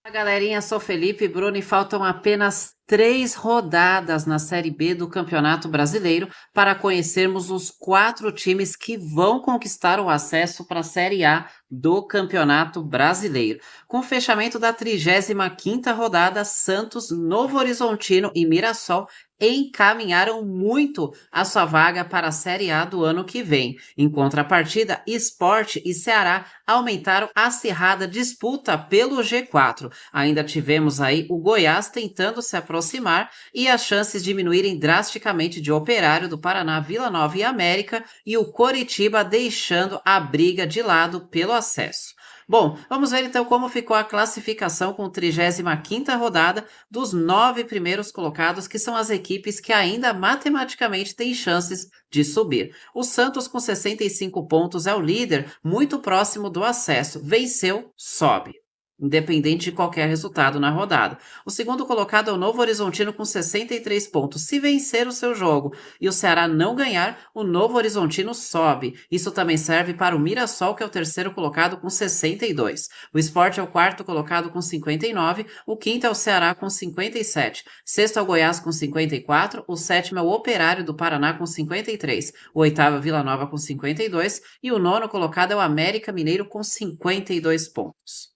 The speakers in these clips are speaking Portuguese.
Fala, galerinha, sou Felipe Bruno e faltam apenas 3 rodadas na Série B do Campeonato Brasileiro para conhecermos os 4 times que vão conquistar o acesso para a Série A do Campeonato Brasileiro. Com o fechamento da 35ª rodada, Santos, Novo Horizontino e Mirassol encaminharam muito a sua vaga para a Série A do ano que vem. Em contrapartida, Sport e Ceará aumentaram a acirrada disputa pelo G4. Ainda tivemos aí o Goiás tentando se aproximar e as chances diminuírem drasticamente de Operário do Paraná, Vila Nova e América e o Coritiba deixando a briga de lado pelo acesso. Bom, vamos ver então como ficou a classificação com a 35ª rodada dos 9 primeiros colocados, que são as equipes que ainda matematicamente têm chances de subir. O Santos, com 65 pontos, é o líder, muito próximo do acesso. Venceu, sobe, independente de qualquer resultado na rodada. O segundo colocado é o Novo Horizontino com 63 pontos. Se vencer o seu jogo e o Ceará não ganhar, o Novo Horizontino sobe. Isso também serve para o Mirassol, que é o terceiro colocado com 62. O Sport é o quarto colocado com 59. O quinto é o Ceará com 57. Sexto é o Goiás com 54. O sétimo é o Operário do Paraná com 53. O oitavo é o Vila Nova com 52. E o nono colocado é o América Mineiro com 52 pontos.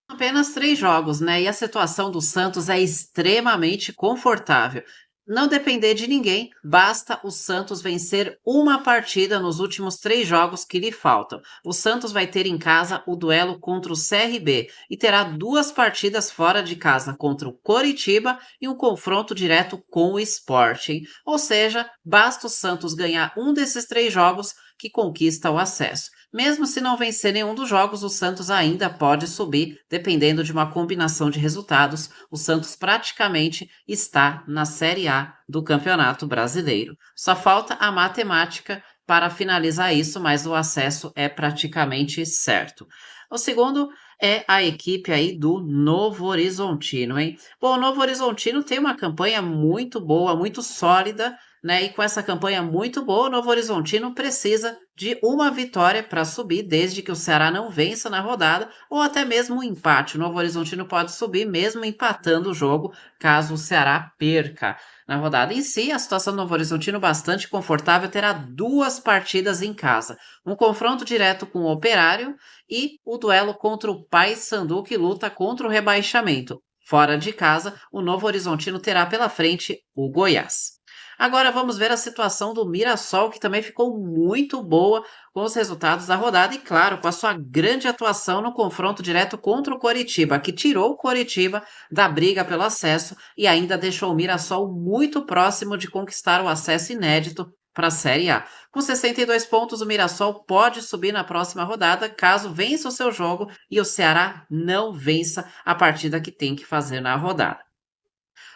Apenas 3 jogos, né, e a situação do Santos é extremamente confortável. Não depender de ninguém, basta o Santos vencer uma partida nos últimos 3 jogos que lhe faltam. O Santos vai ter em casa o duelo contra o CRB e terá 2 partidas fora de casa contra o Coritiba e um confronto direto com o Sport. Ou seja, basta o Santos ganhar um desses 3 jogos que conquista o acesso. Mesmo se não vencer nenhum dos jogos, o Santos ainda pode subir, dependendo de uma combinação de resultados. O Santos praticamente está na Série A do Campeonato Brasileiro. Só falta a matemática para finalizar isso, mas o acesso é praticamente certo. O segundo é a equipe aí do Novo Horizontino, hein? Bom, o Novo Horizontino tem uma campanha muito boa, muito sólida, né? E com essa campanha muito boa, o Novo Horizontino precisa de uma vitória para subir, desde que o Ceará não vença na rodada, ou até mesmo um empate. O Novo Horizontino pode subir mesmo empatando o jogo, caso o Ceará perca. Na rodada em si, a situação do Novo Horizontino bastante confortável, terá 2 partidas em casa. Um confronto direto com o Operário e o duelo contra o Paysandu, que luta contra o rebaixamento. Fora de casa, o Novo Horizontino terá pela frente o Goiás. Agora vamos ver a situação do Mirassol, que também ficou muito boa com os resultados da rodada e, claro, com a sua grande atuação no confronto direto contra o Coritiba, que tirou o Coritiba da briga pelo acesso e ainda deixou o Mirassol muito próximo de conquistar o acesso inédito para a Série A. Com 62 pontos, o Mirassol pode subir na próxima rodada, caso vença o seu jogo e o Ceará não vença a partida que tem que fazer na rodada.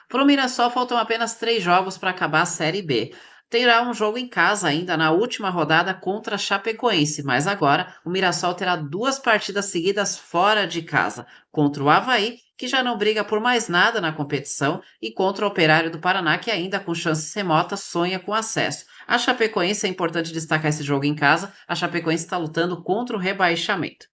Para o Mirassol faltam apenas 3 jogos para acabar a Série B. Terá um jogo em casa ainda na última rodada contra a Chapecoense, mas agora o Mirassol terá 2 partidas seguidas fora de casa, contra o Avaí, que já não briga por mais nada na competição, e contra o Operário do Paraná, que ainda com chances remotas sonha com acesso. A Chapecoense, é importante destacar esse jogo em casa, a Chapecoense está lutando contra o rebaixamento.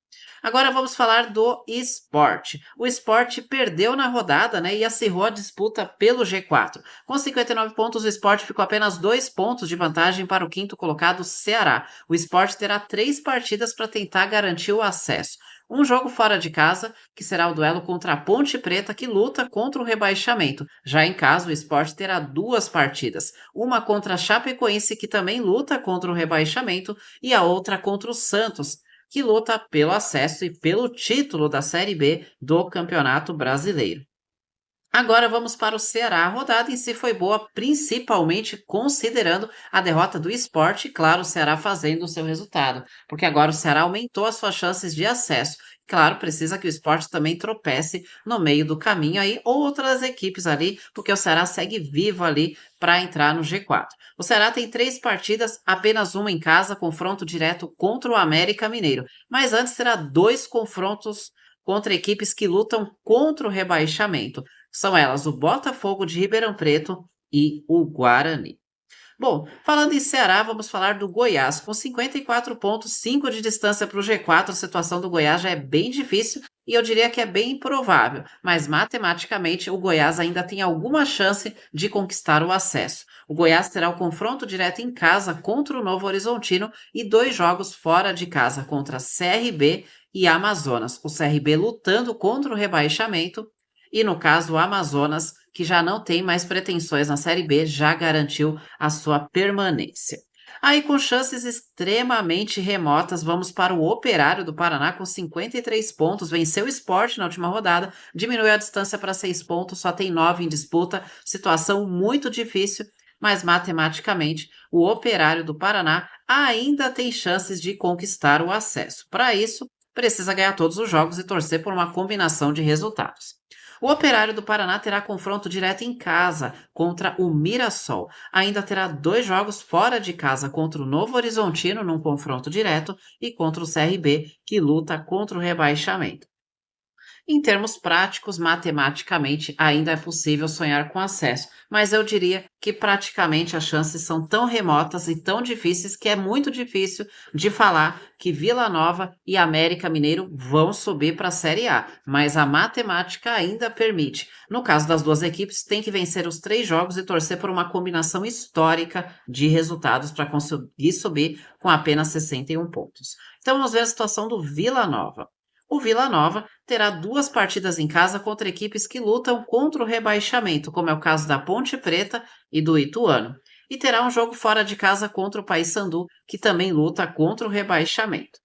Agora vamos falar do Sport. O Sport perdeu na rodada, né, e acirrou a disputa pelo G4. Com 59 pontos, o Sport ficou apenas 2 pontos de vantagem para o quinto colocado, Ceará. O Sport terá 3 partidas para tentar garantir o acesso. Um jogo fora de casa, que será o duelo contra a Ponte Preta, que luta contra o rebaixamento. Já em casa, o Sport terá 2 partidas. Uma contra a Chapecoense, que também luta contra o rebaixamento, e a outra contra o Santos, que luta pelo acesso e pelo título da Série B do Campeonato Brasileiro. Agora vamos para o Ceará. A rodada em si foi boa, principalmente considerando a derrota do Sport e, claro, o Ceará fazendo o seu resultado, porque agora o Ceará aumentou as suas chances de acesso. Claro, precisa que o Sport também tropece no meio do caminho aí, ou outras equipes ali, porque o Ceará segue vivo ali para entrar no G4. O Ceará tem 3 partidas, apenas uma em casa, confronto direto contra o América Mineiro, mas antes terá 2 confrontos contra equipes que lutam contra o rebaixamento. São elas o Botafogo de Ribeirão Preto e o Guarani. Bom, falando em Ceará, vamos falar do Goiás. Com 54 pontos, 5 de distância para o G4, a situação do Goiás já é bem difícil e eu diria que é bem improvável, mas matematicamente o Goiás ainda tem alguma chance de conquistar o acesso. O Goiás terá o confronto direto em casa contra o Novo Horizontino e 2 jogos fora de casa contra CRB e Amazonas. O CRB lutando contra o rebaixamento e, no caso, o Amazonas, que já não tem mais pretensões na Série B, já garantiu a sua permanência. Aí, com chances extremamente remotas, vamos para o Operário do Paraná com 53 pontos. Venceu o Sport na última rodada, diminuiu a distância para 6 pontos, só tem 9 em disputa. Situação muito difícil, mas matematicamente o Operário do Paraná ainda tem chances de conquistar o acesso. Para isso, precisa ganhar todos os jogos e torcer por uma combinação de resultados. O Operário do Paraná terá confronto direto em casa contra o Mirassol. Ainda terá 2 jogos fora de casa contra o Novo Horizontino, num confronto direto, e contra o CRB, que luta contra o rebaixamento. Em termos práticos, matematicamente, ainda é possível sonhar com acesso, mas eu diria que praticamente as chances são tão remotas e tão difíceis que é muito difícil de falar que Vila Nova e América Mineiro vão subir para a Série A, mas a matemática ainda permite. No caso das duas equipes, tem que vencer os 3 jogos e torcer por uma combinação histórica de resultados para conseguir subir com apenas 61 pontos. Então vamos ver a situação do Vila Nova. O Vila Nova terá 2 partidas em casa contra equipes que lutam contra o rebaixamento, como é o caso da Ponte Preta e do Ituano. E terá um jogo fora de casa contra o Paysandu, que também luta contra o rebaixamento.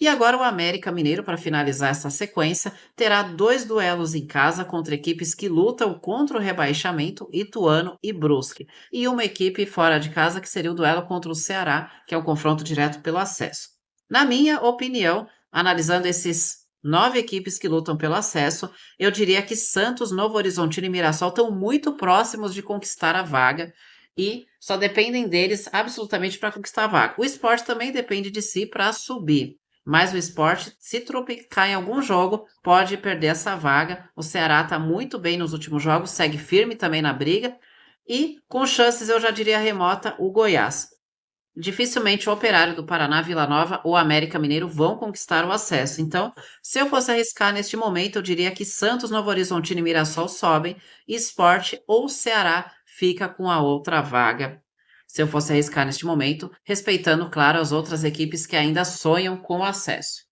E agora o América Mineiro, para finalizar essa sequência, terá 2 duelos em casa contra equipes que lutam contra o rebaixamento, Ituano e Brusque. E uma equipe fora de casa que seria o duelo contra o Ceará, que é o confronto direto pelo acesso. Na minha opinião, analisando esses 9 equipes que lutam pelo acesso, eu diria que Santos, Novo Horizontino e Mirassol estão muito próximos de conquistar a vaga e só dependem deles absolutamente para conquistar a vaga. O Sport também depende de si para subir, mas o Sport, se tropicar em algum jogo, pode perder essa vaga. O Ceará está muito bem nos últimos jogos, segue firme também na briga e, com chances, eu já diria remota, o Goiás. Dificilmente o Operário do Paraná, Vila Nova ou América Mineiro vão conquistar o acesso. Então, se eu fosse arriscar neste momento, eu diria que Santos, Novo Horizontino e Mirassol sobem e Sport ou Ceará fica com a outra vaga. Se eu fosse arriscar neste momento, respeitando, claro, as outras equipes que ainda sonham com o acesso.